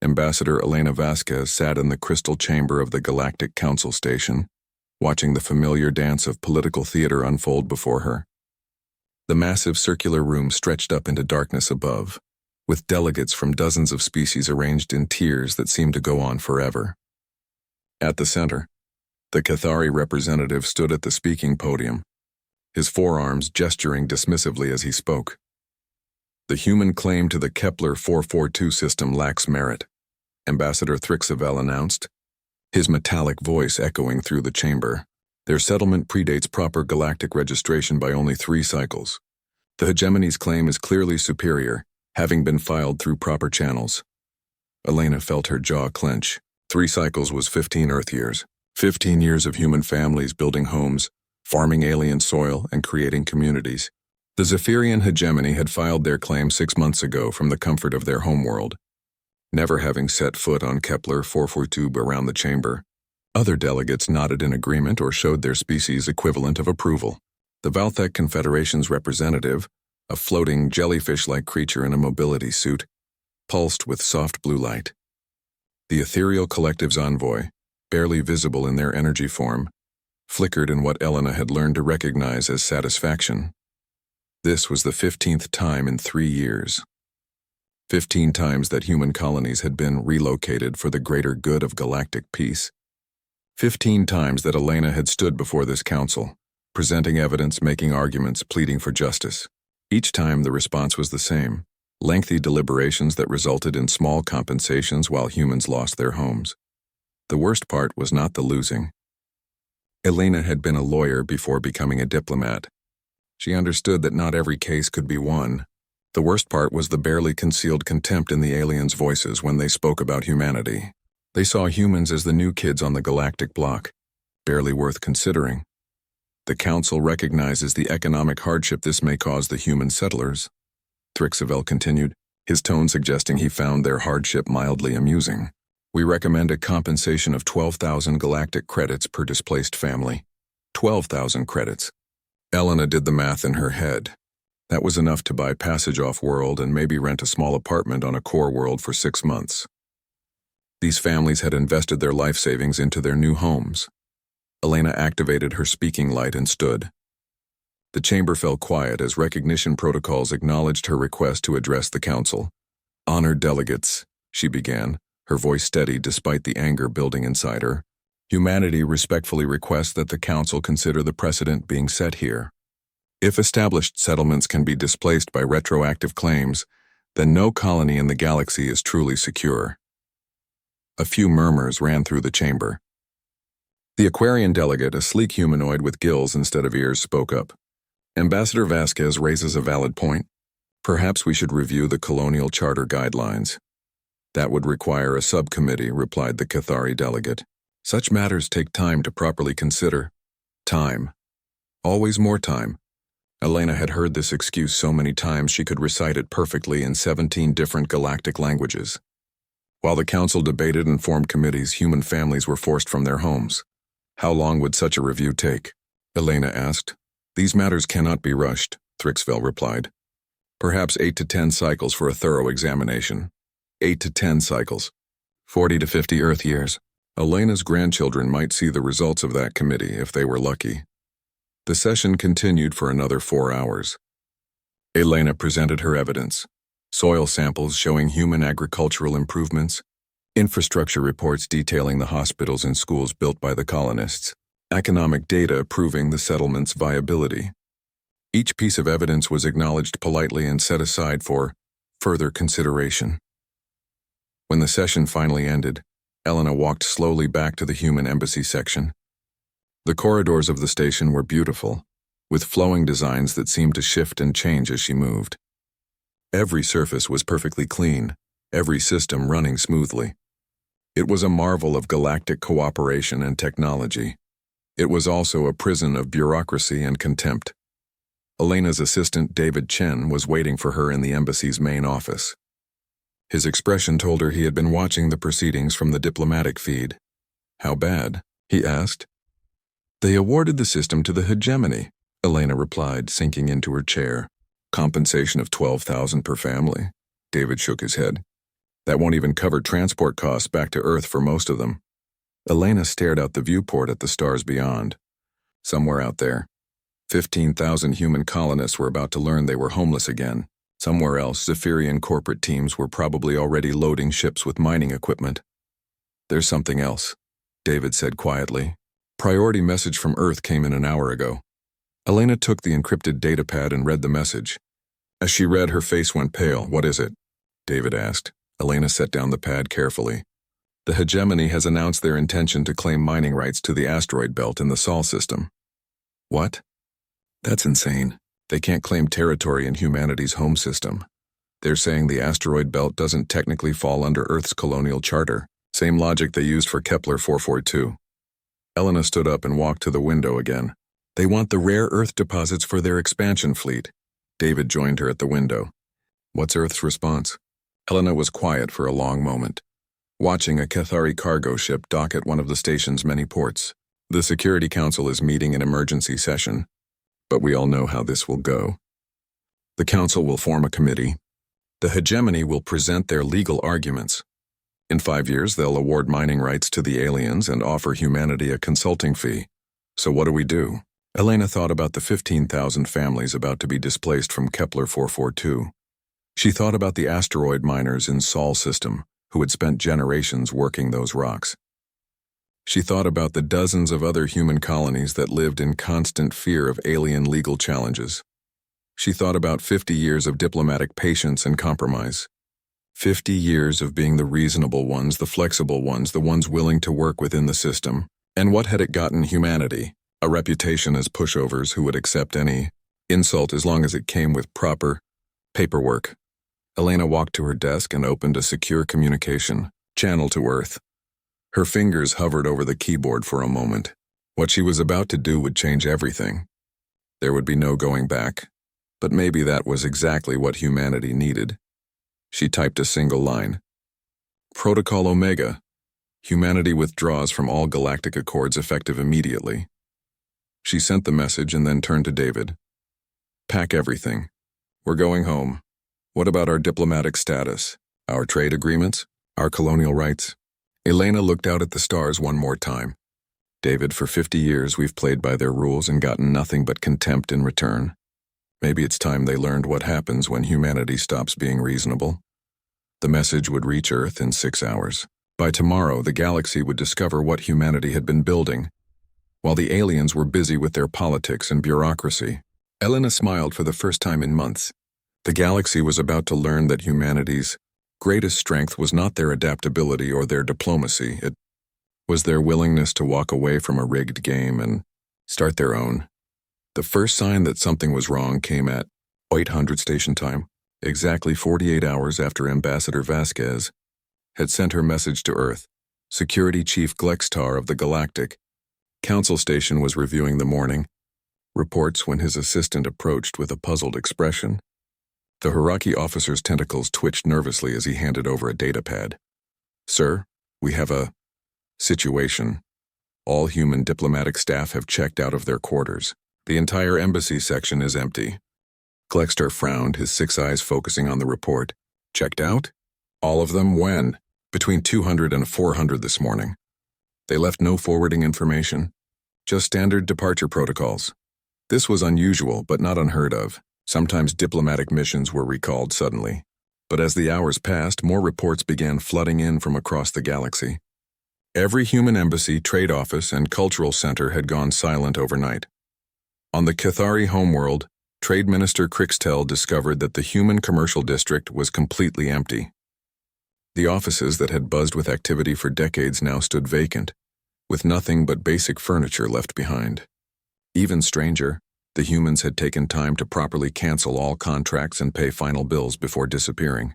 Ambassador Elena Vasquez sat in the crystal chamber of the Galactic Council Station, watching the familiar dance of political theater unfold before her. The massive circular room stretched up into darkness above, with delegates from dozens of species arranged in tiers that seemed to go on forever. At the center, the Cathari representative stood at the speaking podium, his forearms gesturing dismissively as he spoke. The human claim to the Kepler 442 system lacks merit, Ambassador Thrixavel announced, his metallic voice echoing through the chamber. Their settlement predates proper galactic registration by only 3 cycles. The hegemony's claim is clearly superior, having been filed through proper channels. Elena felt her jaw clench. 3 cycles was 15 Earth years. 15 years of human families building homes, farming alien soil, and creating communities. The Zephyrian hegemony had filed their claim 6 months ago from the comfort of their homeworld, never having set foot on Kepler 442 around the chamber. Other delegates nodded in agreement or showed their species equivalent of approval. The Valthek Confederation's representative, a floating jellyfish-like creature in a mobility suit, pulsed with soft blue light. The ethereal collective's envoy, barely visible in their energy form, flickered in what Elena had learned to recognize as satisfaction. This was the 15th time in 3 years. 15 times that human colonies had been relocated for the greater good of galactic peace. 15 times that Elena had stood before this council, presenting evidence, making arguments, pleading for justice. Each time the response was the same, lengthy deliberations that resulted in small compensations while humans lost their homes. The worst part was not the losing. Elena had been a lawyer before becoming a diplomat. She understood that not every case could be won. The worst part was the barely concealed contempt in the aliens' voices when they spoke about humanity. They saw humans as the new kids on the galactic block, barely worth considering. The Council recognizes the economic hardship this may cause the human settlers, Thrixavel continued, his tone suggesting he found their hardship mildly amusing. We recommend a compensation of 12,000 galactic credits per displaced family. 12,000 credits. Elena did the math in her head. That was enough to buy passage off-world and maybe rent a small apartment on a core world for 6 months. These families had invested their life savings into their new homes. Elena activated her speaking light and stood. The chamber fell quiet as recognition protocols acknowledged her request to address the council. Honored delegates, she began, her voice steady despite the anger building inside her. Humanity respectfully requests that the council consider the precedent being set here. If established settlements can be displaced by retroactive claims, then no colony in the galaxy is truly secure. A few murmurs ran through the chamber. The Aquarian delegate, a sleek humanoid with gills instead of ears, spoke up. Ambassador Vasquez raises a valid point. Perhaps we should review the colonial charter guidelines. That would require a subcommittee, replied the Cathari delegate. Such matters take time to properly consider. Time. Always more time. Elena had heard this excuse so many times she could recite it perfectly in 17 different galactic languages. While the council debated and formed committees, human families were forced from their homes. How long would such a review take? Elena asked. These matters cannot be rushed, Thrixavel replied. Perhaps 8 to 10 cycles for a thorough examination. 8 to 10 cycles. 40 to 50 Earth years. Elena's grandchildren might see the results of that committee if they were lucky. The session continued for another 4 hours. Elena presented her evidence. Soil samples showing human agricultural improvements, infrastructure reports detailing the hospitals and schools built by the colonists, economic data proving the settlement's viability. Each piece of evidence was acknowledged politely and set aside for further consideration. When the session finally ended, Elena walked slowly back to the human embassy section. The corridors of the station were beautiful, with flowing designs that seemed to shift and change as she moved. Every surface was perfectly clean, every system running smoothly. It was a marvel of galactic cooperation and technology. It was also a prison of bureaucracy and contempt. Elena's assistant, David Chen, was waiting for her in the embassy's main office. His expression told her he had been watching the proceedings from the diplomatic feed. How bad? He asked. They awarded the system to the hegemony, Elena replied, sinking into her chair. Compensation of 12,000 per family. David shook his head. That won't even cover transport costs back to Earth for most of them. Elena stared out the viewport at the stars beyond. Somewhere out there, 15,000 human colonists were about to learn they were homeless again. Somewhere else, Zephyrian corporate teams were probably already loading ships with mining equipment. There's something else, David said quietly. Priority message from Earth came in an hour ago. Elena took the encrypted datapad and read the message. As she read, her face went pale. What is it? David asked. Elena set down the pad carefully. The hegemony has announced their intention to claim mining rights to the asteroid belt in the Sol system. What? That's insane. They can't claim territory in humanity's home system. They're saying the asteroid belt doesn't technically fall under Earth's colonial charter. Same logic they used for Kepler 442. Elena stood up and walked to the window again. They want the rare Earth deposits for their expansion fleet. David joined her at the window. What's Earth's response? Elena was quiet for a long moment, watching a Cathari cargo ship dock at one of the station's many ports. The Security Council is meeting in emergency session, but we all know how this will go. The Council will form a committee. The hegemony will present their legal arguments. In 5 years, they'll award mining rights to the aliens and offer humanity a consulting fee. So what do we do? Elena thought about the 15,000 families about to be displaced from Kepler 442. She thought about the asteroid miners in Sol system who had spent generations working those rocks. She thought about the dozens of other human colonies that lived in constant fear of alien legal challenges. She thought about 50 years of diplomatic patience and compromise. 50 years of being the reasonable ones, the flexible ones, the ones willing to work within the system. And what had it gotten humanity? A reputation as pushovers who would accept any insult as long as it came with proper paperwork. Elena walked to her desk and opened a secure communication channel to Earth. Her fingers hovered over the keyboard for a moment. What she was about to do would change everything. There would be no going back, but maybe that was exactly what humanity needed. She typed a single line. Protocol Omega. Humanity withdraws from all galactic accords effective immediately. She sent the message and then turned to David. Pack everything. We're going home. What about our diplomatic status? Our trade agreements? Our colonial rights? Elena looked out at the stars one more time. David, for 50 years we've played by their rules and gotten nothing but contempt in return. Maybe it's time they learned what happens when humanity stops being reasonable. The message would reach Earth in 6 hours. By tomorrow, the galaxy would discover what humanity had been building, while the aliens were busy with their politics and bureaucracy. Elena smiled for the first time in months. The galaxy was about to learn that humanity's greatest strength was not their adaptability or their diplomacy. It was their willingness to walk away from a rigged game and start their own. The first sign that something was wrong came at 800 station time, exactly 48 hours after Ambassador Vasquez had sent her message to Earth. Security Chief Glextar of the Galactic Council Station was reviewing the morning reports when his assistant approached with a puzzled expression. The Hiraki officer's tentacles twitched nervously as he handed over a datapad. Sir, we have a situation. All human diplomatic staff have checked out of their quarters. The entire embassy section is empty. Glexter frowned, his 6 eyes focusing on the report. Checked out? All of them? When? Between 200 and 400 this morning. They left no forwarding information. Just standard departure protocols. This was unusual, but not unheard of. Sometimes diplomatic missions were recalled suddenly. But as the hours passed, more reports began flooding in from across the galaxy. Every human embassy, trade office, and cultural center had gone silent overnight. On the Cathari homeworld, Trade Minister Crixtel discovered that the human commercial district was completely empty. The offices that had buzzed with activity for decades now stood vacant, with nothing but basic furniture left behind. Even stranger, the humans had taken time to properly cancel all contracts and pay final bills before disappearing.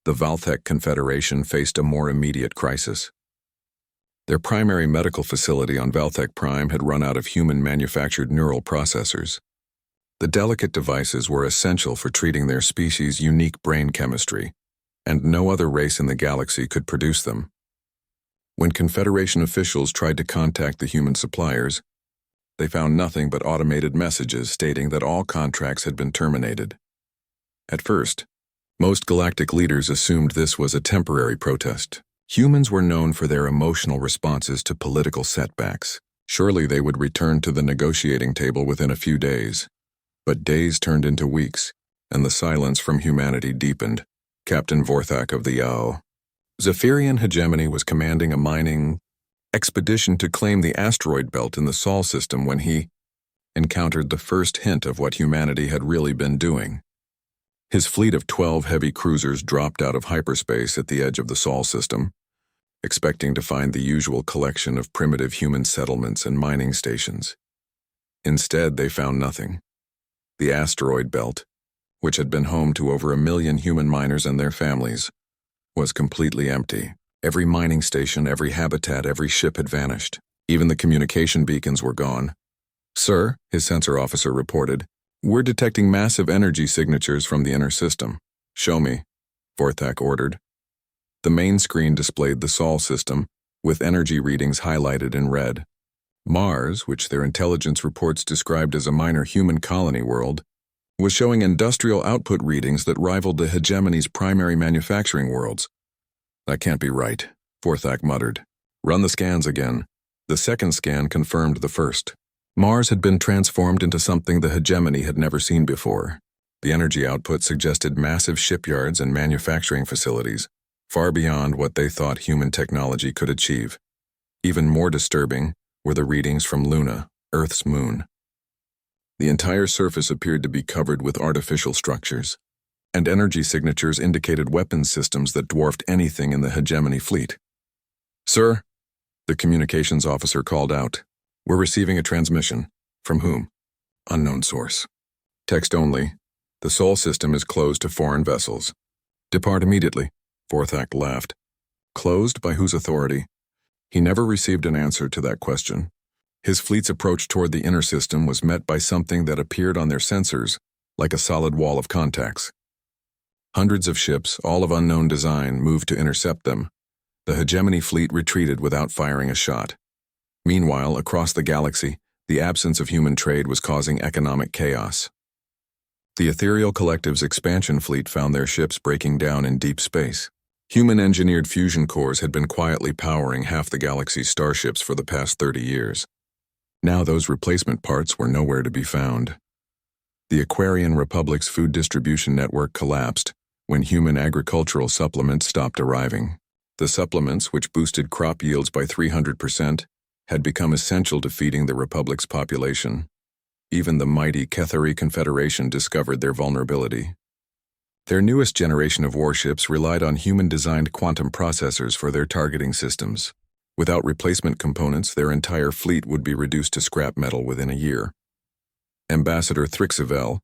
The Valthek Confederation faced a more immediate crisis. Their primary medical facility on Valthek Prime had run out of human-manufactured neural processors. The delicate devices were essential for treating their species' unique brain chemistry, and no other race in the galaxy could produce them. When Confederation officials tried to contact the human suppliers, they found nothing but automated messages stating that all contracts had been terminated. At first, Most galactic leaders assumed this was a temporary protest. Humans were known for their emotional responses to political setbacks. Surely they would return to the negotiating table within a few days. But days turned into weeks, and the silence from humanity deepened. Captain Vorthak of the Yao. Zephyrian hegemony was commanding a mining expedition to claim the asteroid belt in the Sol system when he encountered the first hint of what humanity had really been doing. His fleet of 12 heavy cruisers dropped out of hyperspace at the edge of the Sol system, expecting to find the usual collection of primitive human settlements and mining stations. Instead, they found nothing. The asteroid belt, which had been home to over 1 million human miners and their families, was completely empty. Every mining station, every habitat, every ship had vanished. Even the communication beacons were gone. "Sir," his sensor officer reported, "we're detecting massive energy signatures from the inner system." "Show me," Vorthak ordered. The main screen displayed the Sol system, with energy readings highlighted in red. Mars, which their intelligence reports described as a minor human colony world, was showing industrial output readings that rivaled the hegemony's primary manufacturing worlds. "That can't be right," Vorthak muttered. "Run the scans again." The second scan confirmed the first. Mars had been transformed into something the hegemony had never seen before. The energy output suggested massive shipyards and manufacturing facilities, far beyond what they thought human technology could achieve. Even more disturbing were the readings from Luna, Earth's moon. The entire surface appeared to be covered with artificial structures, and energy signatures indicated weapons systems that dwarfed anything in the hegemony fleet. "Sir," the communications officer called out, "we're receiving a transmission." "From whom?" "Unknown source. Text only. The Sol system is closed to foreign vessels. Depart immediately." Vorthak laughed. Closed by whose authority? He never received an answer to that question. His fleet's approach toward the inner system was met by something that appeared on their sensors like a solid wall of contacts. Hundreds of ships, all of unknown design, moved to intercept them. The hegemony fleet retreated without firing a shot. Meanwhile, across the galaxy, the absence of human trade was causing economic chaos. The Ethereal Collective's expansion fleet found their ships breaking down in deep space. Human-engineered fusion cores had been quietly powering half the galaxy's starships for the past 30 years. Now those replacement parts were nowhere to be found. The Aquarian Republic's food distribution network collapsed when human agricultural supplements stopped arriving. The supplements, which boosted crop yields by 300%, had become essential to feeding the Republic's population. Even the mighty Kethari Confederation discovered their vulnerability. Their newest generation of warships relied on human-designed quantum processors for their targeting systems. Without replacement components, their entire fleet would be reduced to scrap metal within a year. Ambassador Thrixavel,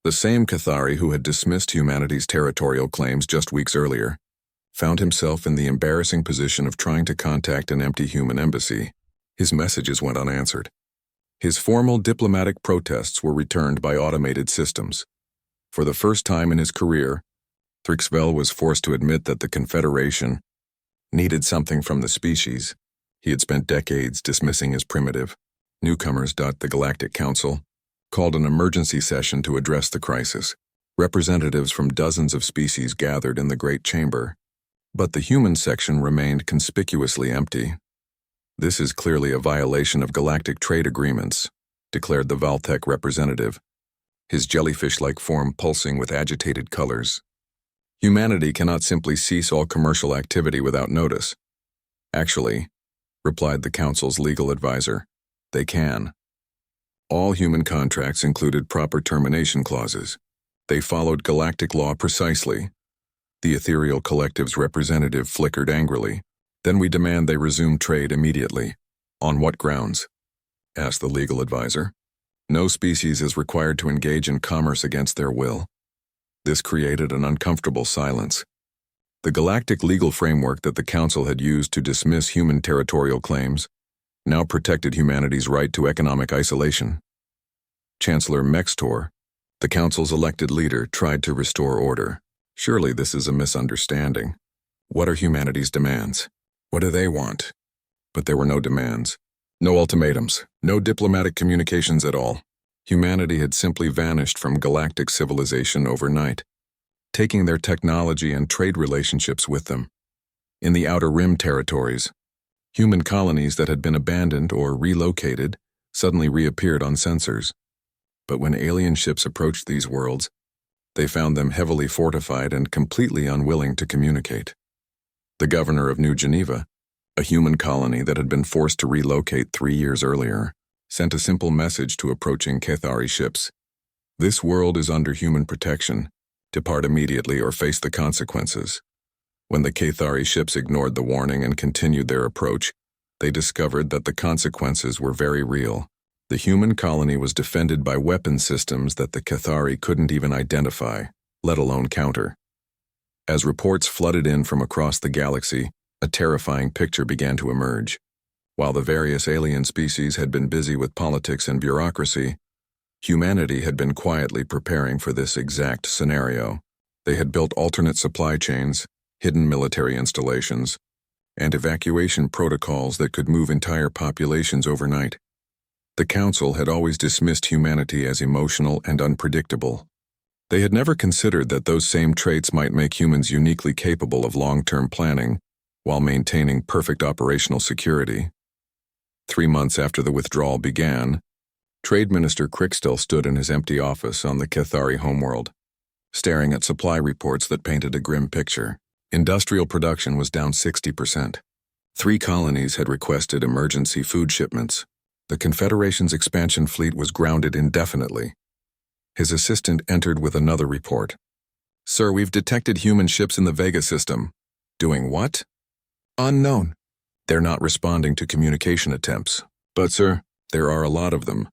the same Kethari who had dismissed humanity's territorial claims just weeks earlier, found himself in the embarrassing position of trying to contact an empty human embassy. His messages went unanswered. His formal diplomatic protests were returned by automated systems. For the first time in his career, Thrixavel was forced to admit that the Confederation needed something from the species he had spent decades dismissing as primitive. Newcomers. The Galactic Council called an emergency session to address the crisis. Representatives from dozens of species gathered in the Great Chamber, but the human section remained conspicuously empty. "This is clearly a violation of galactic trade agreements," declared the Valtech representative, his jellyfish-like form pulsing with agitated colors. "Humanity cannot simply cease all commercial activity without notice." "Actually," replied the Council's legal advisor, "they can." All human contracts included proper termination clauses. They followed galactic law precisely. The Ethereal Collective's representative flickered angrily. "Then we demand they resume trade immediately." "On what grounds?" asked the legal advisor. "No species is required to engage in commerce against their will." This created an uncomfortable silence. The galactic legal framework that the Council had used to dismiss human territorial claims now protected humanity's right to economic isolation. Chancellor Mextor, the Council's elected leader, tried to restore order. "Surely this is a misunderstanding. What are humanity's demands? What do they want?" But there were no demands. No ultimatums, no diplomatic communications at all. Humanity had simply vanished from galactic civilization overnight. taking their technology and trade relationships with them. In the Outer Rim territories, human colonies that had been abandoned or relocated suddenly reappeared on sensors. But when alien ships approached these worlds, they found them heavily fortified and completely unwilling to communicate. The governor of New Geneva, a human colony that had been forced to relocate 3 years earlier, sent a simple message to approaching Cathari ships. This world is under human protection. Depart immediately or face the consequences. When the Cathari ships ignored the warning and continued their approach, they discovered that the consequences were very real. The human colony was defended by weapon systems that the Cathari couldn't even identify, let alone counter. As reports flooded in from across the galaxy, a terrifying picture began to emerge. While the various alien species had been busy with politics and bureaucracy, humanity had been quietly preparing for this exact scenario. They had built alternate supply chains, hidden military installations, and evacuation protocols that could move entire populations overnight. The Council had always dismissed humanity as emotional and unpredictable. They had never considered that those same traits might make humans uniquely capable of long-term planning while maintaining perfect operational security. 3 months after the withdrawal began, Trade Minister Crickstill stood in his empty office on the Cathari homeworld, staring at supply reports that painted a grim picture. Industrial production was down 60%. 3 colonies had requested emergency food shipments. The Confederation's expansion fleet was grounded indefinitely. His assistant entered with another report. "Sir, we've detected human ships in the Vega system." "Doing what?" "Unknown. They're not responding to communication attempts." "But, sir, there are a lot of them."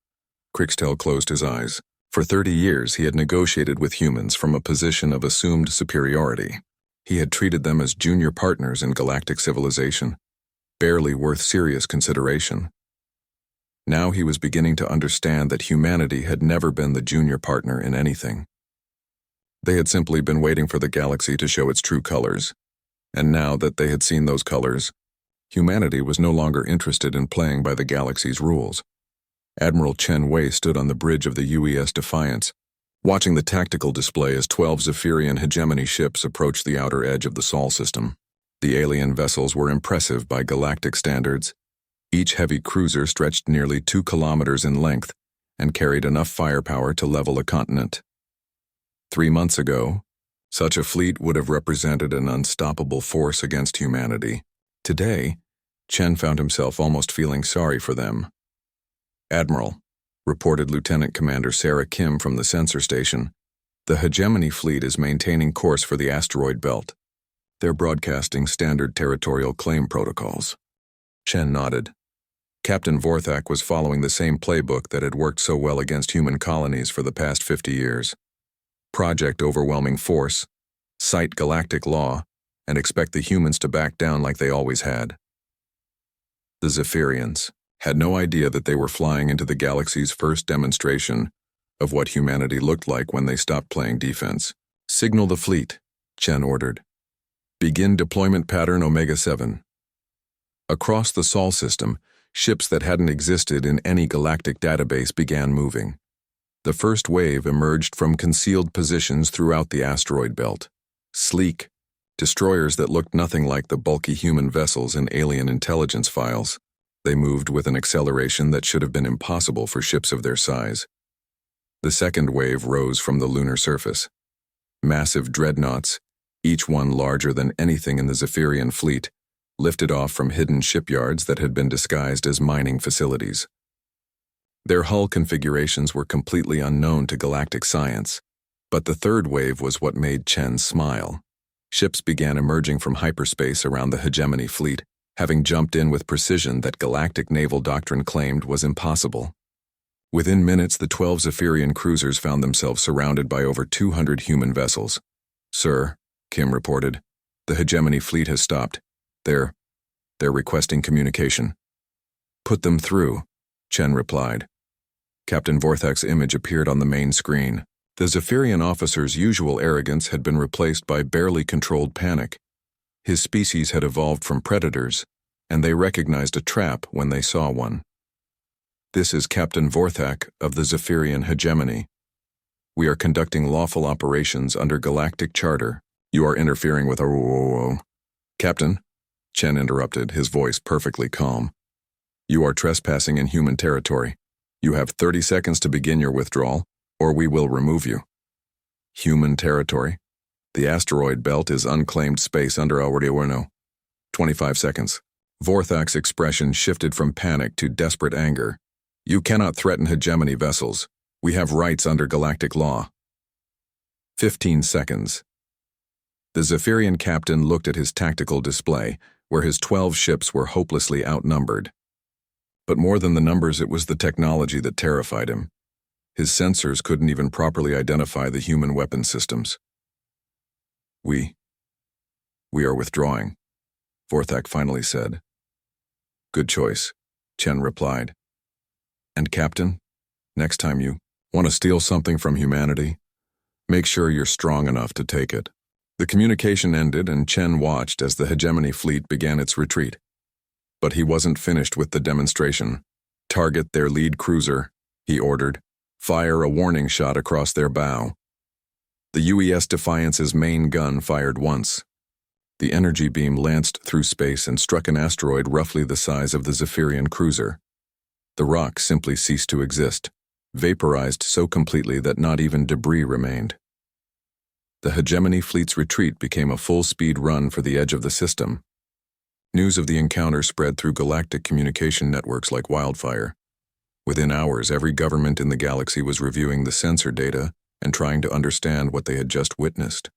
Crickstill closed his eyes. For 30 years, he had negotiated with humans from a position of assumed superiority. He had treated them as junior partners in galactic civilization, barely worth serious consideration. Now he was beginning to understand that humanity had never been the junior partner in anything. They had simply been waiting for the galaxy to show its true colors, and now that they had seen those colors, humanity was no longer interested in playing by the galaxy's rules. Admiral Chen Wei stood on the bridge of the UES Defiance, watching the tactical display as 12 Zephyrian hegemony ships approached the outer edge of the Sol system. The alien vessels were impressive by galactic standards. Each heavy cruiser stretched nearly 2 kilometers in length and carried enough firepower to level a continent. 3 months ago, such a fleet would have represented an unstoppable force against humanity. Today, Chen found himself almost feeling sorry for them. "Admiral," reported Lieutenant Commander Sarah Kim from the sensor station, "the hegemony fleet is maintaining course for the asteroid belt. They're broadcasting standard territorial claim protocols." Chen nodded. Captain Vorthak was following the same playbook that had worked so well against human colonies for the past 50 years. Project Overwhelming Force, cite galactic law, and expect the humans to back down like they always had. The Zephyrians had no idea that they were flying into the galaxy's first demonstration of what humanity looked like when they stopped playing defense. "Signal the fleet," Chen ordered. "Begin deployment pattern Omega-7. Across the Sol system, ships that hadn't existed in any galactic database began moving. The first wave emerged from concealed positions throughout the asteroid belt. Sleek, destroyers that looked nothing like the bulky human vessels in alien intelligence files. They moved with an acceleration that should have been impossible for ships of their size. The second wave rose from the lunar surface. Massive dreadnoughts, each one larger than anything in the Zephyrian fleet, lifted off from hidden shipyards that had been disguised as mining facilities. Their hull configurations were completely unknown to galactic science, but the third wave was what made Chen smile. Ships began emerging from hyperspace around the hegemony fleet, having jumped in with precision that galactic naval doctrine claimed was impossible. Within minutes, the 12 Zephyrian cruisers found themselves surrounded by over 200 human vessels. "Sir," Kim reported, "the hegemony fleet has stopped. They're requesting communication." "Put them through," Chen replied. Captain Vorthak's image appeared on the main screen. The Zephyrian officer's usual arrogance had been replaced by barely controlled panic. His species had evolved from predators, and they recognized a trap when they saw one. "This is Captain Vorthak of the Zephyrian hegemony." We are conducting lawful operations under Galactic Charter. You are interfering with our... Captain, Chen interrupted, his voice perfectly calm. You are trespassing in human territory. You have 30 seconds to begin your withdrawal, or we will remove you. Human territory? The asteroid belt is unclaimed space under our 25 seconds. Vorthak's expression shifted from panic to desperate anger. You cannot threaten hegemony vessels. We have rights under galactic law. 15 seconds. The Zephyrian captain looked at his tactical display, where his 12 ships were hopelessly outnumbered. But more than the numbers, it was the technology that terrified him. His sensors couldn't even properly identify the human weapon systems. We are withdrawing, Vorthak finally said. Good choice, Chen replied. And Captain, next time you want to steal something from humanity, make sure you're strong enough to take it. The communication ended and Chen watched as the hegemony fleet began its retreat. But he wasn't finished with the demonstration. Target their lead cruiser, he ordered. Fire a warning shot across their bow. The UES Defiance's main gun fired once. The energy beam lanced through space and struck an asteroid roughly the size of the Zephyrian cruiser. The rock simply ceased to exist, vaporized so completely that not even debris remained. The hegemony fleet's retreat became a full-speed run for the edge of the system. News of the encounter spread through galactic communication networks like wildfire. Within hours, every government in the galaxy was reviewing the sensor data and trying to understand what they had just witnessed.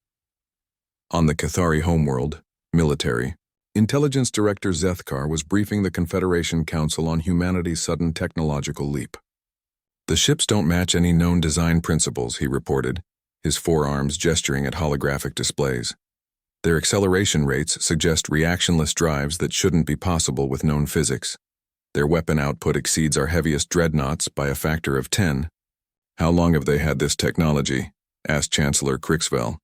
On the Cathari homeworld, military, Intelligence Director Zethkar was briefing the Confederation Council on humanity's sudden technological leap. The ships don't match any known design principles, he reported, his forearms gesturing at holographic displays. Their acceleration rates suggest reactionless drives that shouldn't be possible with known physics. Their weapon output exceeds our heaviest dreadnoughts by a factor of 10. How long have they had this technology? Asked Chancellor Crixwell.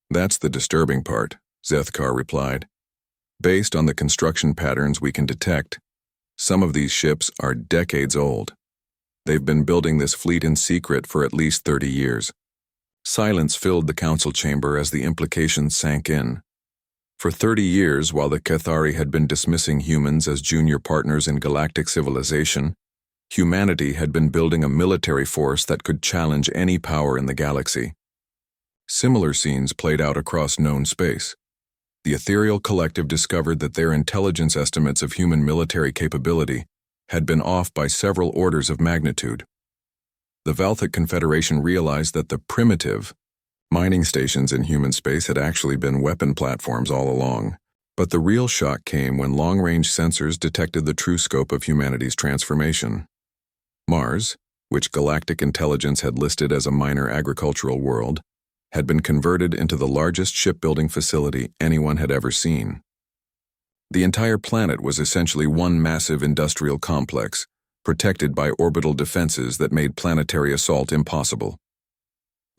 That's the disturbing part, Zethkar replied. Based on the construction patterns we can detect, some of these ships are decades old. They've been building this fleet in secret for at least 30 years. Silence filled the council chamber as the implications sank in. For 30 years, while the Cathari had been dismissing humans as junior partners in galactic civilization, humanity had been building a military force that could challenge any power in the galaxy. Similar scenes played out across known space. The ethereal collective discovered that their intelligence estimates of human military capability had been off by several orders of magnitude. The Valthic Confederation realized that the primitive mining stations in human space had actually been weapon platforms all along. But the real shock came when long-range sensors detected the true scope of humanity's transformation. Mars, which galactic intelligence had listed as a minor agricultural world, had been converted into the largest shipbuilding facility anyone had ever seen. The entire planet was essentially one massive industrial complex, protected by orbital defenses that made planetary assault impossible.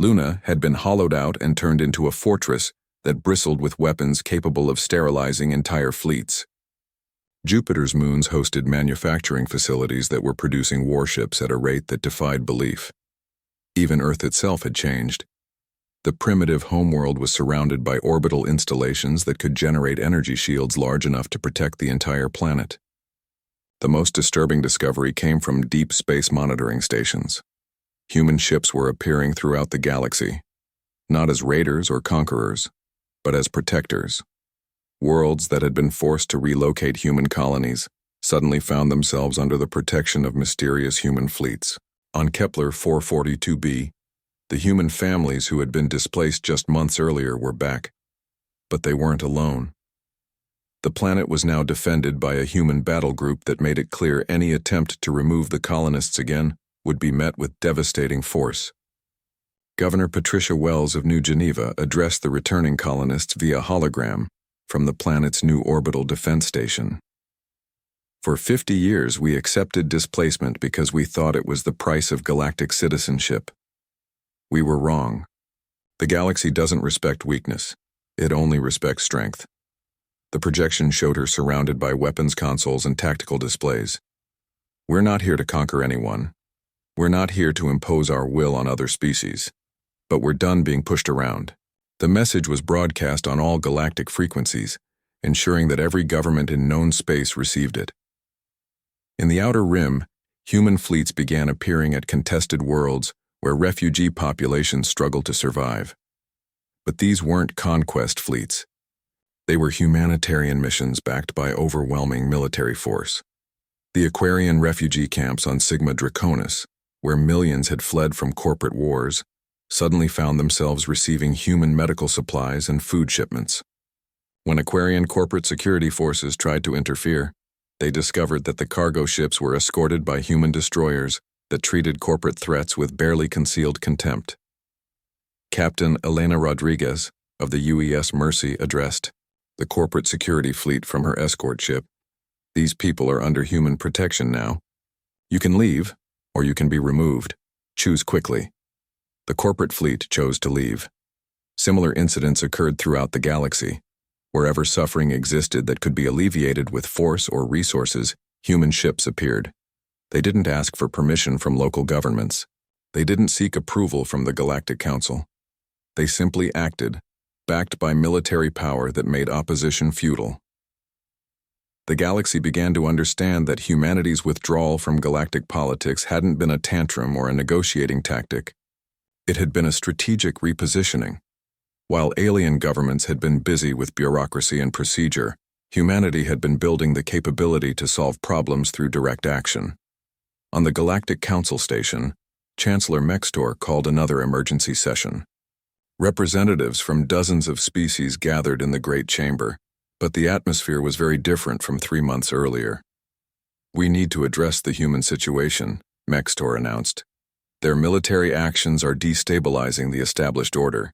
Luna had been hollowed out and turned into a fortress that bristled with weapons capable of sterilizing entire fleets. Jupiter's moons hosted manufacturing facilities that were producing warships at a rate that defied belief. Even Earth itself had changed. The primitive homeworld was surrounded by orbital installations that could generate energy shields large enough to protect the entire planet. The most disturbing discovery came from deep space monitoring stations. Human ships were appearing throughout the galaxy, not as raiders or conquerors, but as protectors. Worlds that had been forced to relocate human colonies suddenly found themselves under the protection of mysterious human fleets. On Kepler 442b, the human families who had been displaced just months earlier were back, but they weren't alone. The planet was now defended by a human battle group that made it clear any attempt to remove the colonists again would be met with devastating force. Governor Patricia Wells of New Geneva addressed the returning colonists via hologram from the planet's new orbital defense station. For 50 years, we accepted displacement because we thought it was the price of galactic citizenship. We were wrong. The galaxy doesn't respect weakness. It only respects strength. The projection showed her surrounded by weapons consoles and tactical displays. We're not here to conquer anyone. We're not here to impose our will on other species, but we're done being pushed around. The message was broadcast on all galactic frequencies, ensuring that every government in known space received it. In the Outer Rim, human fleets began appearing at contested worlds where refugee populations struggled to survive. But these weren't conquest fleets. They were humanitarian missions backed by overwhelming military force. The Aquarian refugee camps on Sigma Draconis, where millions had fled from corporate wars, suddenly found themselves receiving human medical supplies and food shipments. When Aquarian corporate security forces tried to interfere, they discovered that the cargo ships were escorted by human destroyers that treated corporate threats with barely concealed contempt. Captain Elena Rodriguez of the UES Mercy addressed the corporate security fleet from her escort ship. These people are under human protection now. You can leave, or you can be removed. Choose quickly. The corporate fleet chose to leave. Similar incidents occurred throughout the galaxy. Wherever suffering existed that could be alleviated with force or resources, human ships appeared. They didn't ask for permission from local governments. They didn't seek approval from the Galactic Council. They simply acted, backed by military power that made opposition futile. The galaxy began to understand that humanity's withdrawal from galactic politics hadn't been a tantrum or a negotiating tactic. It had been a strategic repositioning. While alien governments had been busy with bureaucracy and procedure, humanity had been building the capability to solve problems through direct action. On the Galactic Council station, Chancellor Mextor called another emergency session. Representatives from dozens of species gathered in the Great Chamber, but the atmosphere was very different from 3 months earlier. We need to address the human situation, Mextor announced. Their military actions are destabilizing the established order.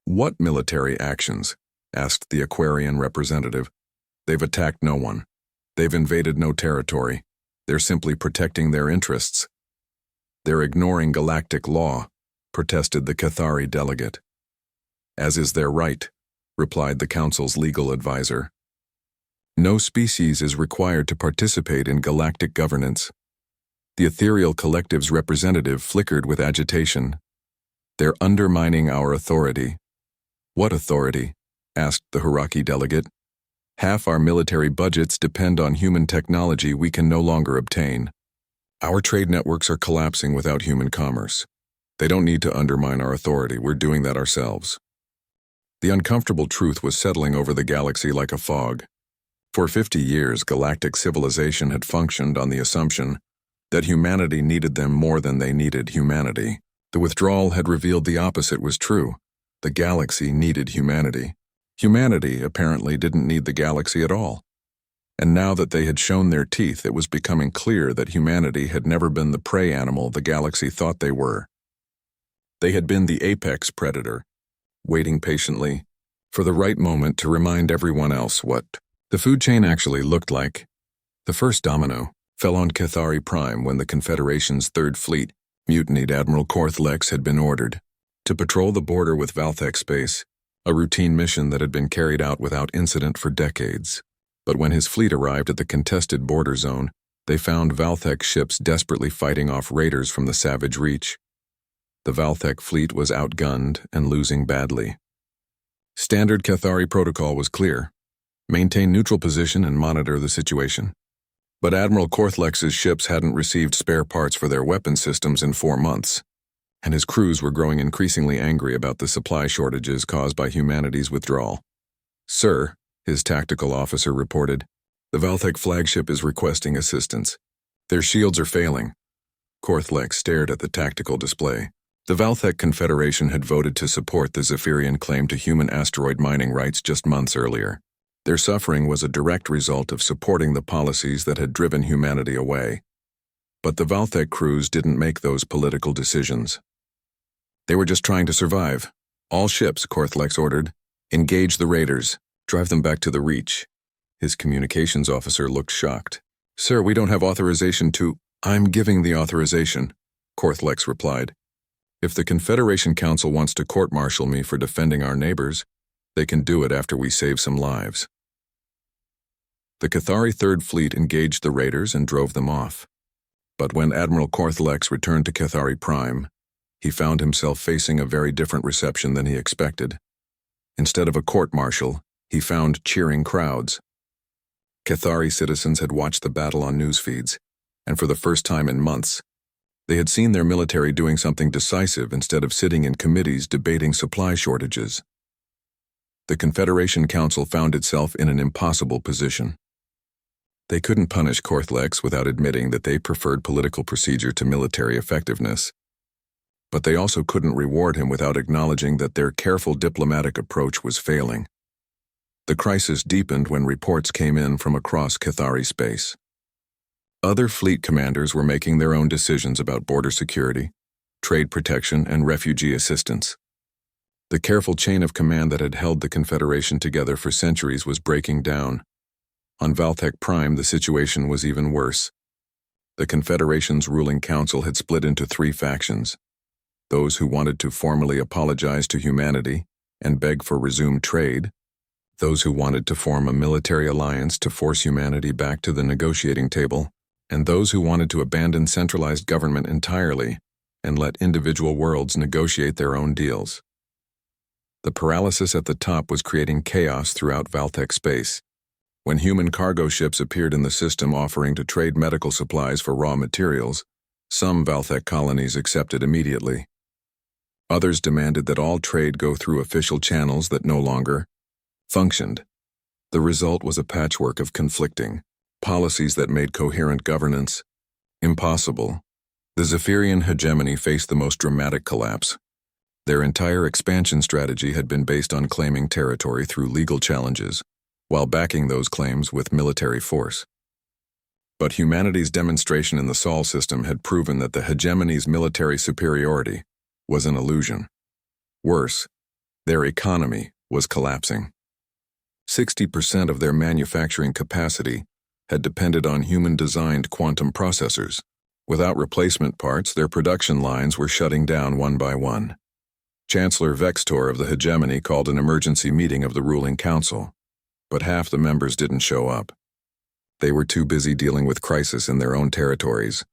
What military actions? Asked the Aquarian representative. They've attacked no one. They've invaded no territory. They're simply protecting their interests. They're ignoring galactic law, protested the Cathari delegate. As is their right, replied the Council's legal advisor. No species is required to participate in galactic governance. The ethereal collective's representative flickered with agitation. They're undermining our authority. What authority? Asked the Hiraki delegate. Half our military budgets depend on human technology we can no longer obtain. Our trade networks are collapsing without human commerce. They don't need to undermine our authority, we're doing that ourselves. The uncomfortable truth was settling over the galaxy like a fog. For 50 years, galactic civilization had functioned on the assumption that humanity needed them more than they needed humanity. The withdrawal had revealed the opposite was true. The galaxy needed humanity. Humanity apparently didn't need the galaxy at all. And now that they had shown their teeth, it was becoming clear that humanity had never been the prey animal the galaxy thought they were. They had been the apex predator, waiting patiently for the right moment to remind everyone else what the food chain actually looked like. The first domino fell on Cathari Prime when the Confederation's Third Fleet, mutinied Admiral Korthlex, had been ordered to patrol the border with Valthek space, a routine mission that had been carried out without incident for decades. But when his fleet arrived at the contested border zone, they found Valthek ships desperately fighting off raiders from the Savage Reach. The Valthek fleet was outgunned and losing badly. Standard Cathari protocol was clear: maintain neutral position and monitor the situation. But Admiral Korthlex's ships hadn't received spare parts for their weapon systems in 4 months, and his crews were growing increasingly angry about the supply shortages caused by humanity's withdrawal. Sir, his tactical officer reported, the Valthek flagship is requesting assistance. Their shields are failing. Korthlex stared at the tactical display. The Valthek Confederation had voted to support the Zephyrian claim to human asteroid mining rights just months earlier. Their suffering was a direct result of supporting the policies that had driven humanity away. But the Valthek crews didn't make those political decisions. They were just trying to survive. All ships, Korthlex ordered, engage the raiders, drive them back to the Reach. His communications officer looked shocked. Sir, we don't have authorization to— I'm giving the authorization, Korthlex replied. If the Confederation Council wants to court-martial me for defending our neighbors, they can do it after we save some lives. The Cathari Third Fleet engaged the raiders and drove them off. But when Admiral Korthlex returned to Cathari Prime, he found himself facing a very different reception than he expected. Instead of a court-martial, he found cheering crowds. Cathari citizens had watched the battle on news feeds, and for the first time in months, they had seen their military doing something decisive instead of sitting in committees debating supply shortages. The Confederation Council found itself in an impossible position. They couldn't punish Korthlex without admitting that they preferred political procedure to military effectiveness. But they also couldn't reward him without acknowledging that their careful diplomatic approach was failing. The crisis deepened when reports came in from across Cathari space. Other fleet commanders were making their own decisions about border security, trade protection, and refugee assistance. The careful chain of command that had held the Confederation together for centuries was breaking down. On Valthek Prime, the situation was even worse. The Confederation's ruling council had split into three factions: those who wanted to formally apologize to humanity and beg for resumed trade, those who wanted to form a military alliance to force humanity back to the negotiating table, and those who wanted to abandon centralized government entirely and let individual worlds negotiate their own deals. The paralysis at the top was creating chaos throughout Valthek space. When human cargo ships appeared in the system offering to trade medical supplies for raw materials, some Valthek colonies accepted immediately. Others demanded that all trade go through official channels that no longer functioned. The result was a patchwork of conflicting policies that made coherent governance impossible. The Zephyrian hegemony faced the most dramatic collapse. Their entire expansion strategy had been based on claiming territory through legal challenges, while backing those claims with military force. But humanity's demonstration in the Sol system had proven that the hegemony's military superiority was an illusion. Worse, their economy was collapsing. 60% of their manufacturing capacity had depended on human-designed quantum processors. Without replacement parts, their production lines were shutting down one by one. Chancellor Vextor of the hegemony called an emergency meeting of the ruling council, but half the members didn't show up. They were too busy dealing with crisis in their own territories.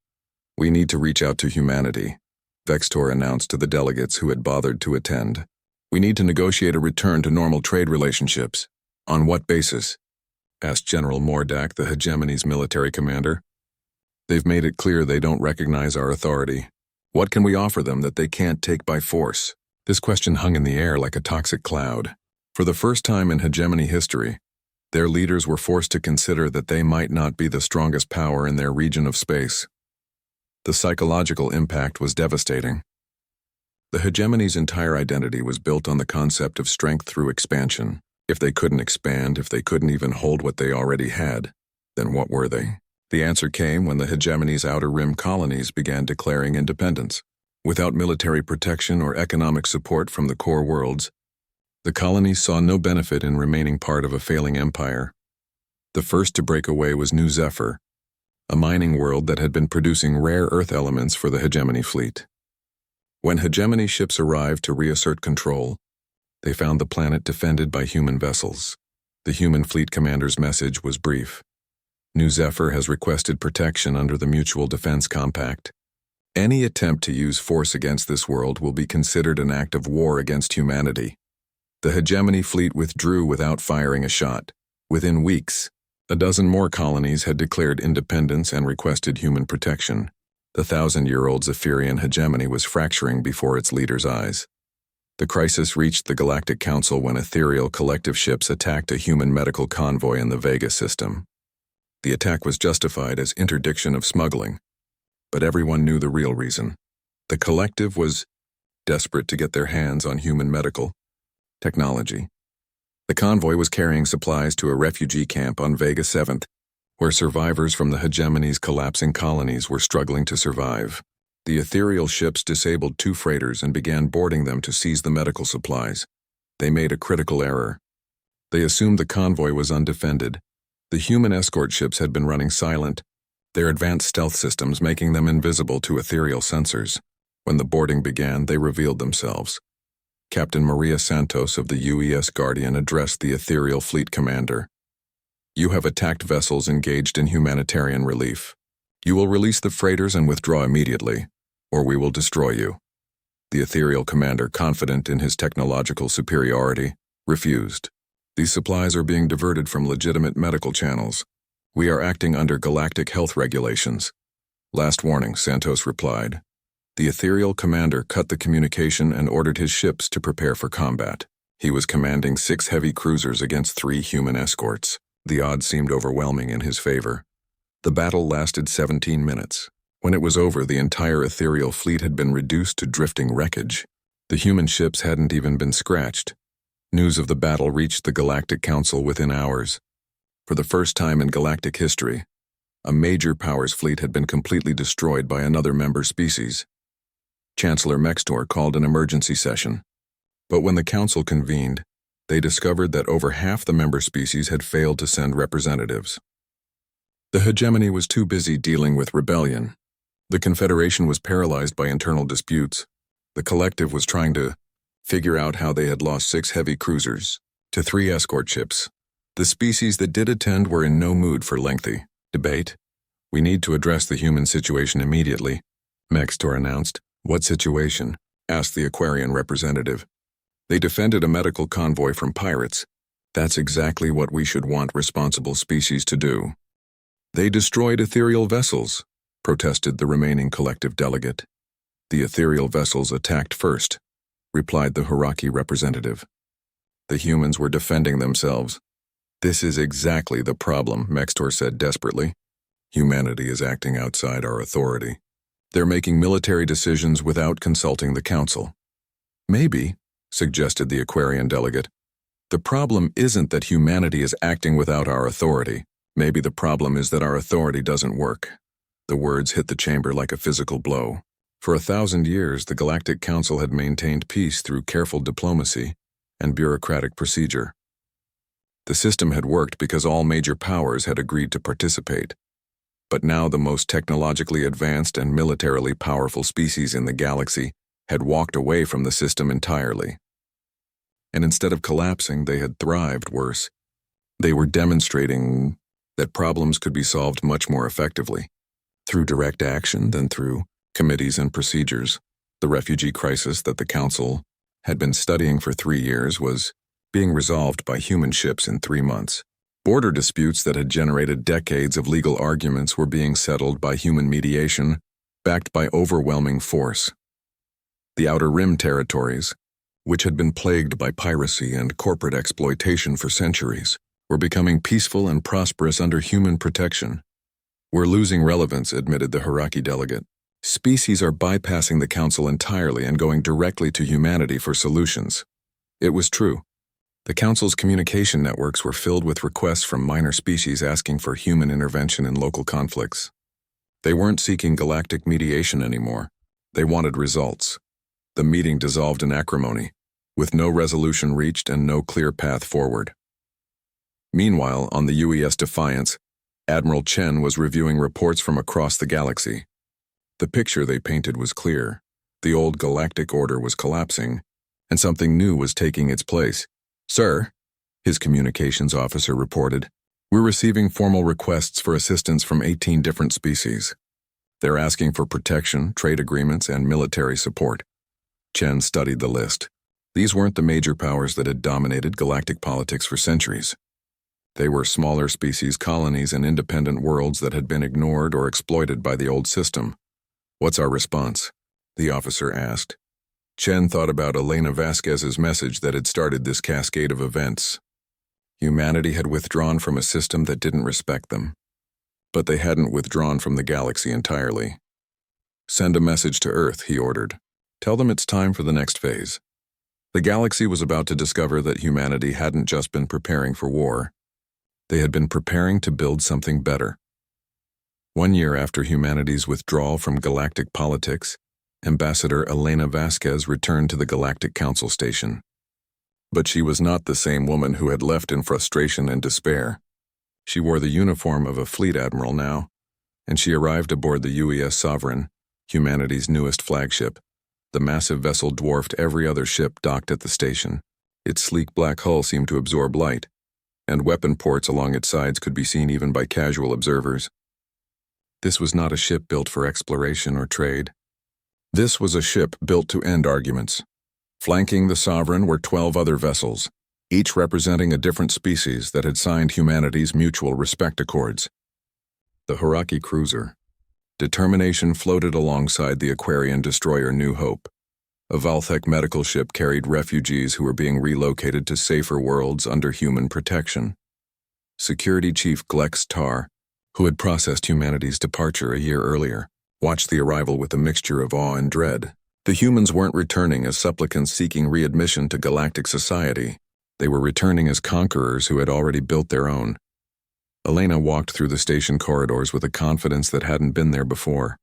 "We need to reach out to humanity," Vextor announced to the delegates who had bothered to attend. "We need to negotiate a return to normal trade relationships." "On what basis?" asked General Mordak, the hegemony's military commander. "They've made it clear they don't recognize our authority. What can we offer them that they can't take by force?" This question hung in the air like a toxic cloud. For the first time in hegemony history, their leaders were forced to consider that they might not be the strongest power in their region of space. The psychological impact was devastating. The hegemony's entire identity was built on the concept of strength through expansion. If they couldn't expand, if they couldn't even hold what they already had, then what were they? The answer came when the hegemony's outer rim colonies began declaring independence. Without military protection or economic support from the core worlds, the colonies saw no benefit in remaining part of a failing empire. The first to break away was New Zephyr, a mining world that had been producing rare earth elements for the hegemony fleet. When hegemony ships arrived to reassert control, they found the planet defended by human vessels. The human fleet commander's message was brief. "New Zephyr has requested protection under the Mutual Defense Compact. Any attempt to use force against this world will be considered an act of war against humanity." The hegemony fleet withdrew without firing a shot. Within weeks, a dozen more colonies had declared independence and requested human protection. The 1,000-year-old Zephyrian hegemony was fracturing before its leaders' eyes. The crisis reached the Galactic Council when ethereal collective ships attacked a human medical convoy in the Vega system. The attack was justified as interdiction of smuggling, but everyone knew the real reason. The collective was desperate to get their hands on human medical technology. The convoy was carrying supplies to a refugee camp on Vega 7th, where survivors from the hegemony's collapsing colonies were struggling to survive. The ethereal ships disabled 2 freighters and began boarding them to seize the medical supplies. They made a critical error. They assumed the convoy was undefended. The human escort ships had been running silent, their advanced stealth systems making them invisible to ethereal sensors. When the boarding began, they revealed themselves. Captain Maria Santos of the UES Guardian addressed the ethereal fleet commander. "You have attacked vessels engaged in humanitarian relief. You will release the freighters and withdraw immediately, or we will destroy you. The ethereal commander, confident in his technological superiority, refused. These supplies are being diverted from legitimate medical channels. We are acting under galactic health regulations. Last warning, Santos replied. The ethereal commander cut the communication and ordered his ships to prepare for combat. He was commanding 6 heavy cruisers against 3 human escorts. The odds seemed overwhelming in his favor. The battle lasted 17 minutes. When it was over, the entire ethereal fleet had been reduced to drifting wreckage. The human ships hadn't even been scratched. News of the battle reached the Galactic Council within hours. For the first time in galactic history, a major powers fleet had been completely destroyed by another member species. Chancellor Mextor called an emergency session. But when the council convened, they discovered that over half the member species had failed to send representatives. The hegemony was too busy dealing with rebellion. The Confederation was paralyzed by internal disputes. The collective was trying to figure out how they had lost 6 heavy cruisers to 3 escort ships. The species that did attend were in no mood for lengthy debate. We need to address the human situation immediately, Mextor announced. What situation? Asked the Aquarian representative. They defended a medical convoy from pirates. That's exactly what we should want responsible species to do. They destroyed ethereal vessels, protested the remaining collective delegate. The ethereal vessels attacked first, replied the Hiraki representative. The humans were defending themselves. This is exactly the problem, Mextor said desperately. Humanity is acting outside our authority. They're making military decisions without consulting the council. Maybe, suggested the Aquarian delegate, the problem isn't that humanity is acting without our authority. Maybe the problem is that our authority doesn't work. The words hit the chamber like a physical blow. For 1,000 years, the Galactic Council had maintained peace through careful diplomacy and bureaucratic procedure. The system had worked because all major powers had agreed to participate. But now the most technologically advanced and militarily powerful species in the galaxy had walked away from the system entirely. And instead of collapsing, they had thrived worse. They were demonstrating that problems could be solved much more effectively, through direct action than through committees and procedures. The refugee crisis that the Council had been studying for 3 years was being resolved by human ships in 3 months. Border disputes that had generated decades of legal arguments were being settled by human mediation, backed by overwhelming force. The Outer Rim territories, which had been plagued by piracy and corporate exploitation for centuries, were becoming peaceful and prosperous under human protection. We're losing relevance, admitted the Hiraki delegate. Species are bypassing the Council entirely and going directly to humanity for solutions. It was true. The Council's communication networks were filled with requests from minor species asking for human intervention in local conflicts. They weren't seeking galactic mediation anymore. They wanted results. The meeting dissolved in acrimony, with no resolution reached and no clear path forward. Meanwhile, on the UES Defiance, Admiral Chen was reviewing reports from across the galaxy. The picture they painted was clear. The old galactic order was collapsing, and something new was taking its place. Sir, his communications officer reported, we're receiving formal requests for assistance from 18 different species. They're asking for protection, trade agreements, and military support. Chen studied the list. These weren't the major powers that had dominated galactic politics for centuries. They were smaller species colonies and independent worlds that had been ignored or exploited by the old system. What's our response? The officer asked. Chen thought about Elena Vasquez's message that had started this cascade of events. Humanity had withdrawn from a system that didn't respect them. But they hadn't withdrawn from the galaxy entirely. Send a message to Earth, he ordered. Tell them it's time for the next phase. The galaxy was about to discover that humanity hadn't just been preparing for war. They had been preparing to build something better. 1 year after humanity's withdrawal from galactic politics, Ambassador Elena Vasquez returned to the Galactic Council station. But she was not the same woman who had left in frustration and despair. She wore the uniform of a fleet admiral now, and she arrived aboard the UES Sovereign, humanity's newest flagship. The massive vessel dwarfed every other ship docked at the station. Its sleek black hull seemed to absorb light, and weapon ports along its sides could be seen even by casual observers. This was not a ship built for exploration or trade. This was a ship built to end arguments. Flanking the Sovereign were 12 other vessels, each representing a different species that had signed humanity's mutual respect accords. The Haraki cruiser. Determination floated alongside the Aquarian destroyer New Hope. A Valthek medical ship carried refugees who were being relocated to safer worlds under human protection. Security Chief Glex Tar, who had processed humanity's departure a year earlier, watched the arrival with a mixture of awe and dread. The humans weren't returning as supplicants seeking readmission to galactic society. They were returning as conquerors who had already built their own. Elena walked through the station corridors with a confidence that hadn't been there before.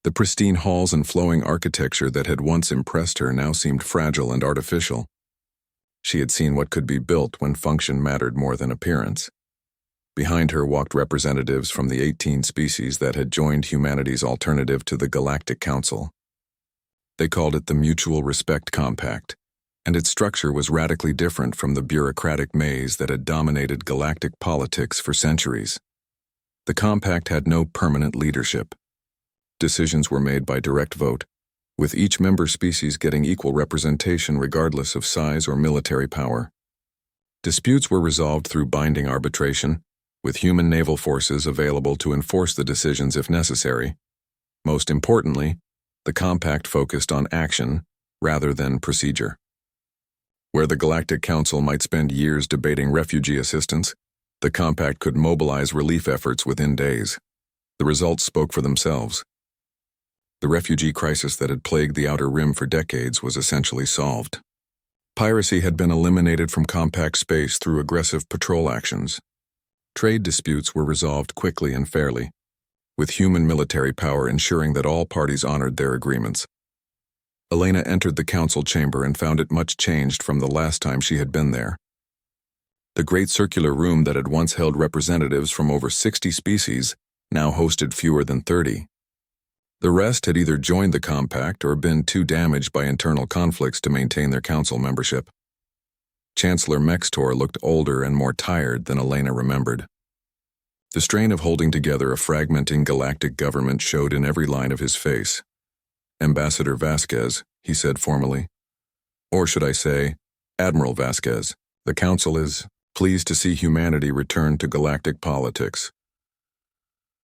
The pristine halls and flowing architecture that had once impressed her now seemed fragile and artificial. She had seen what could be built when function mattered more than appearance. Behind her walked representatives from the 18 species that had joined humanity's alternative to the Galactic Council. They called it the Mutual Respect Compact, and its structure was radically different from the bureaucratic maze that had dominated galactic politics for centuries. The compact had no permanent leadership. Decisions were made by direct vote, with each member species getting equal representation regardless of size or military power. Disputes were resolved through binding arbitration, with human naval forces available to enforce the decisions if necessary. Most importantly, the compact focused on action rather than procedure. Where the Galactic Council might spend years debating refugee assistance, the compact could mobilize relief efforts within days. The results spoke for themselves. The refugee crisis that had plagued the Outer Rim for decades was essentially solved. Piracy had been eliminated from compact space through aggressive patrol actions. Trade disputes were resolved quickly and fairly, with human military power ensuring that all parties honored their agreements. Elena entered the council chamber and found it much changed from the last time she had been there. The great circular room that had once held representatives from over 60 species now hosted fewer than 30. The rest had either joined the compact or been too damaged by internal conflicts to maintain their council membership. Chancellor Mextor looked older and more tired than Elena remembered. The strain of holding together a fragmenting galactic government showed in every line of his face. Ambassador Vasquez, he said formally. Or should I say, Admiral Vasquez, the Council is pleased to see humanity return to galactic politics.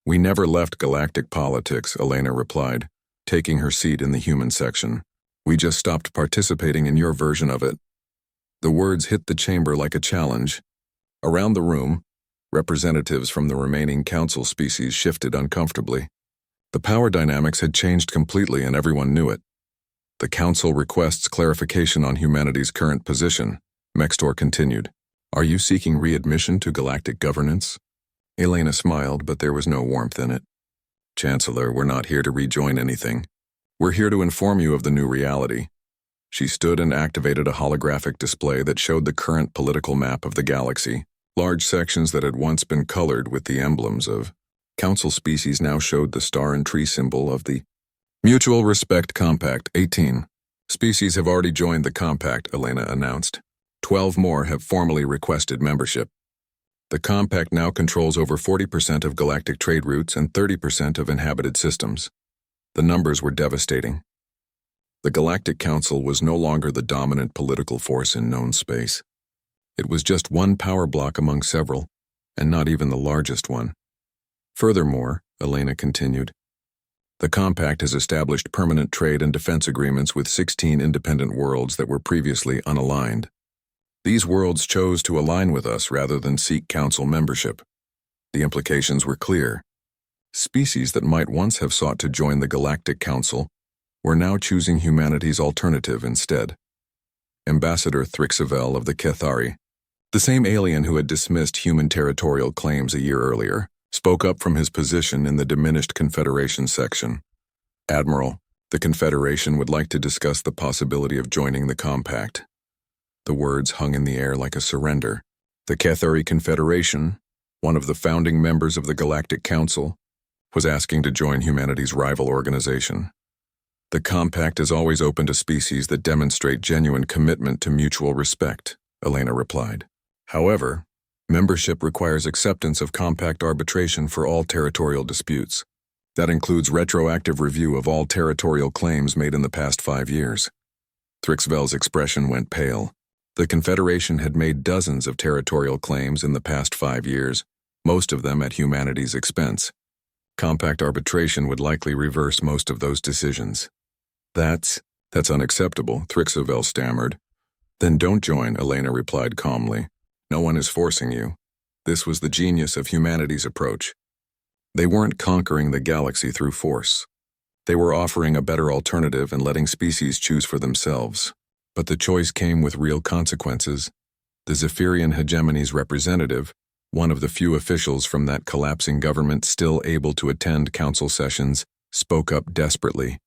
We never left galactic politics, Elena replied, taking her seat in the human section. We just stopped participating in your version of it. The words hit the chamber like a challenge. Around the room, representatives from the remaining council species shifted uncomfortably. The power dynamics had changed completely and everyone knew it. The council requests clarification on humanity's current position, Mextor continued. Are you seeking readmission to galactic governance? Elena smiled, but there was no warmth in it. Chancellor, we're not here to rejoin anything. We're here to inform you of the new reality. She stood and activated a holographic display that showed the current political map of the galaxy. Large sections that had once been colored with the emblems of council species now showed the star and tree symbol of the Mutual Respect Compact. 18 species have already joined the compact, Elena announced. 12 more have formally requested membership. The compact now controls over 40% of galactic trade routes and 30% of inhabited systems. The numbers were devastating. The Galactic Council was no longer the dominant political force in known space. It was just one power block among several, and not even the largest one. Furthermore, Elena continued, the compact has established permanent trade and defense agreements with 16 independent worlds that were previously unaligned. These worlds chose to align with us rather than seek council membership. The implications were clear. Species that might once have sought to join the Galactic Council were now choosing humanity's alternative instead. Ambassador Thrixavel of the Kethari, the same alien who had dismissed human territorial claims a year earlier, spoke up from his position in the diminished Confederation section. Admiral, the Confederation would like to discuss the possibility of joining the compact. The words hung in the air like a surrender. The Kethari Confederation, one of the founding members of the Galactic Council, was asking to join humanity's rival organization. The compact is always open to species that demonstrate genuine commitment to mutual respect, Elena replied. However, Membership requires acceptance of compact arbitration for all territorial disputes. That includes retroactive review of all territorial claims made in the past 5 years. Thrixvel's expression went pale. The Confederation had made dozens of territorial claims in the past 5 years, most of them at humanity's expense. Compact arbitration would likely reverse most of those decisions. That's unacceptable, Thrixvel stammered. Then don't join, Elena replied calmly. No one is forcing you. This was the genius of humanity's approach. They weren't conquering the galaxy through force. They were offering a better alternative and letting species choose for themselves. But the choice came with real consequences. The Zephyrian hegemony's representative, one of the few officials from that collapsing government still able to attend council sessions, spoke up desperately.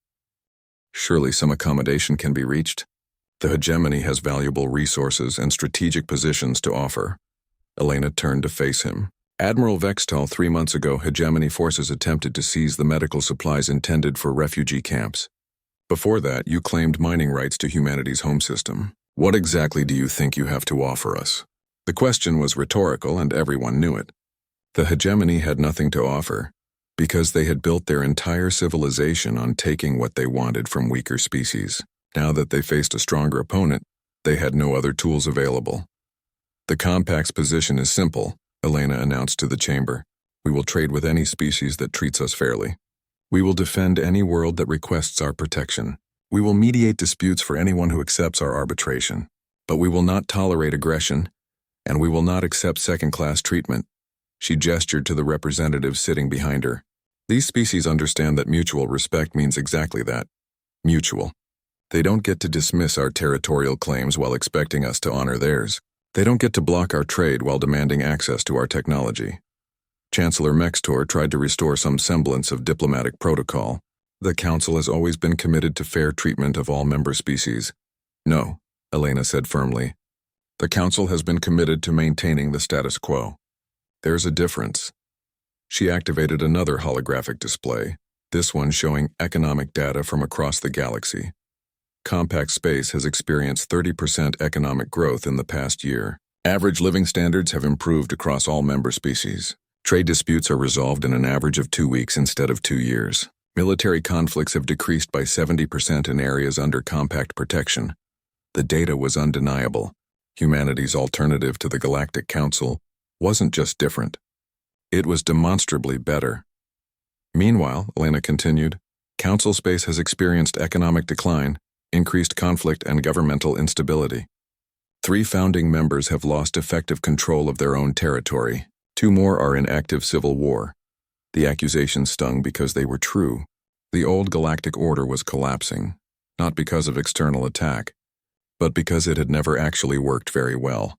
Surely some accommodation can be reached. The hegemony has valuable resources and strategic positions to offer. Elena turned to face him. Admiral Vextal, 3 months ago, hegemony forces attempted to seize the medical supplies intended for refugee camps. Before that, you claimed mining rights to humanity's home system. What exactly do you think you have to offer us? The question was rhetorical and everyone knew it. The hegemony had nothing to offer, because they had built their entire civilization on taking what they wanted from weaker species. Now that they faced a stronger opponent, they had no other tools available. The Compact's position is simple, Elena announced to the chamber. We will trade with any species that treats us fairly. We will defend any world that requests our protection. We will mediate disputes for anyone who accepts our arbitration. But we will not tolerate aggression, and we will not accept second-class treatment. She gestured to the representative sitting behind her. These species understand that mutual respect means exactly that. Mutual. They don't get to dismiss our territorial claims while expecting us to honor theirs. They don't get to block our trade while demanding access to our technology. Chancellor Mextor tried to restore some semblance of diplomatic protocol. The Council has always been committed to fair treatment of all member species. No, Elena said firmly. The Council has been committed to maintaining the status quo. There's a difference. She activated another holographic display, this one showing economic data from across the galaxy. Compact space has experienced 30% economic growth in the past year. Average living standards have improved across all member species. Trade disputes are resolved in an average of 2 weeks instead of 2 years. Military conflicts have decreased by 70% in areas under compact protection. The data was undeniable. Humanity's alternative to the Galactic Council wasn't just different. It was demonstrably better. Meanwhile, Elena continued, Council space has experienced economic decline, increased conflict, and governmental instability. 3 founding members have lost effective control of their own territory. 2 more are in active civil war. The accusations stung because they were true. The old galactic order was collapsing, not because of external attack, but because it had never actually worked very well.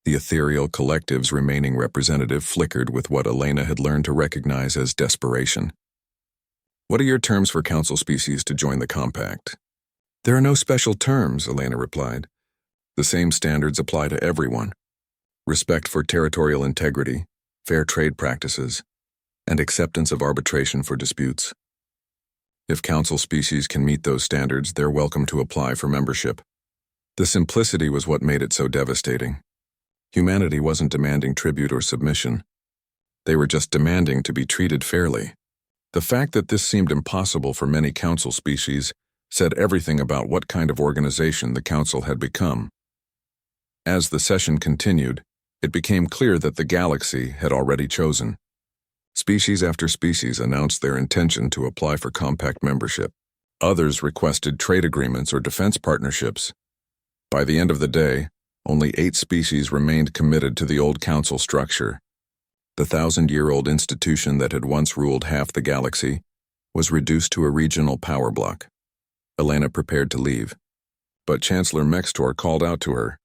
The ethereal collective's remaining representative flickered with what Elena had learned to recognize as desperation. What are your terms for council species to join the compact? There are no special terms, Elena replied. The same standards apply to everyone. Respect for territorial integrity, fair trade practices, and acceptance of arbitration for disputes. If council species can meet those standards, they're welcome to apply for membership. The simplicity was what made it so devastating. Humanity wasn't demanding tribute or submission. They were just demanding to be treated fairly. The fact that this seemed impossible for many council species said everything about what kind of organization the council had become. As the session continued, it became clear that the galaxy had already chosen. Species after species announced their intention to apply for compact membership. Others requested trade agreements or defense partnerships. By the end of the day, only 8 species remained committed to the old council structure. The 1,000-year-old institution that had once ruled half the galaxy was reduced to a regional power block. Elena prepared to leave, but Chancellor Mextor called out to her.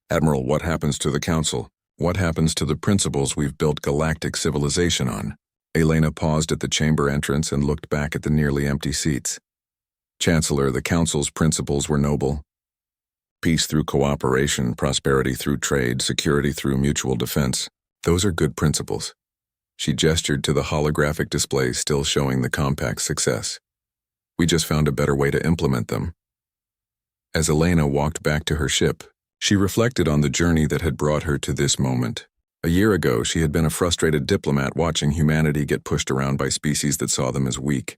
Admiral, what happens to the council? What happens to the principles we've built galactic civilization on? Elena paused at the chamber entrance and looked back at the nearly empty seats. Chancellor, the council's principles were noble. Peace through cooperation, prosperity through trade, security through mutual defense. Those are good principles. She gestured to the holographic display still showing the compact's success. We just found a better way to implement them. As Elena walked back to her ship, she reflected on the journey that had brought her to this moment. A year ago, she had been a frustrated diplomat watching humanity get pushed around by species that saw them as weak.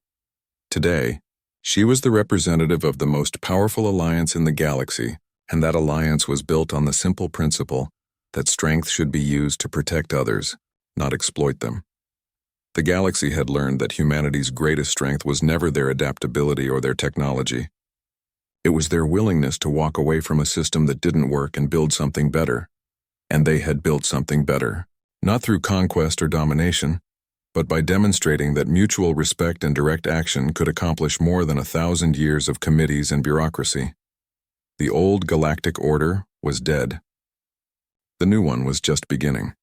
Today, she was the representative of the most powerful alliance in the galaxy, and that alliance was built on the simple principle that strength should be used to protect others, not exploit them. The galaxy had learned that humanity's greatest strength was never their adaptability or their technology. It was their willingness to walk away from a system that didn't work and build something better. And they had built something better, not through conquest or domination, but by demonstrating that mutual respect and direct action could accomplish more than 1,000 years of committees and bureaucracy. The old galactic order was dead. The new one was just beginning.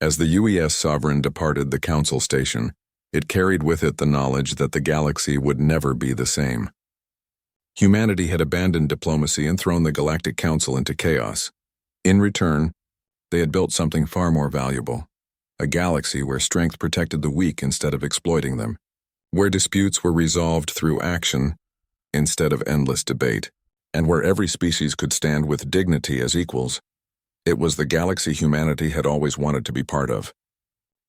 As the UES Sovereign departed the Council Station, it carried with it the knowledge that the galaxy would never be the same. Humanity had abandoned diplomacy and thrown the Galactic Council into chaos. In return, they had built something far more valuable, a galaxy where strength protected the weak instead of exploiting them, where disputes were resolved through action instead of endless debate, and where every species could stand with dignity as equals. It was the galaxy humanity had always wanted to be part of.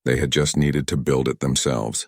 They had just needed to build it themselves.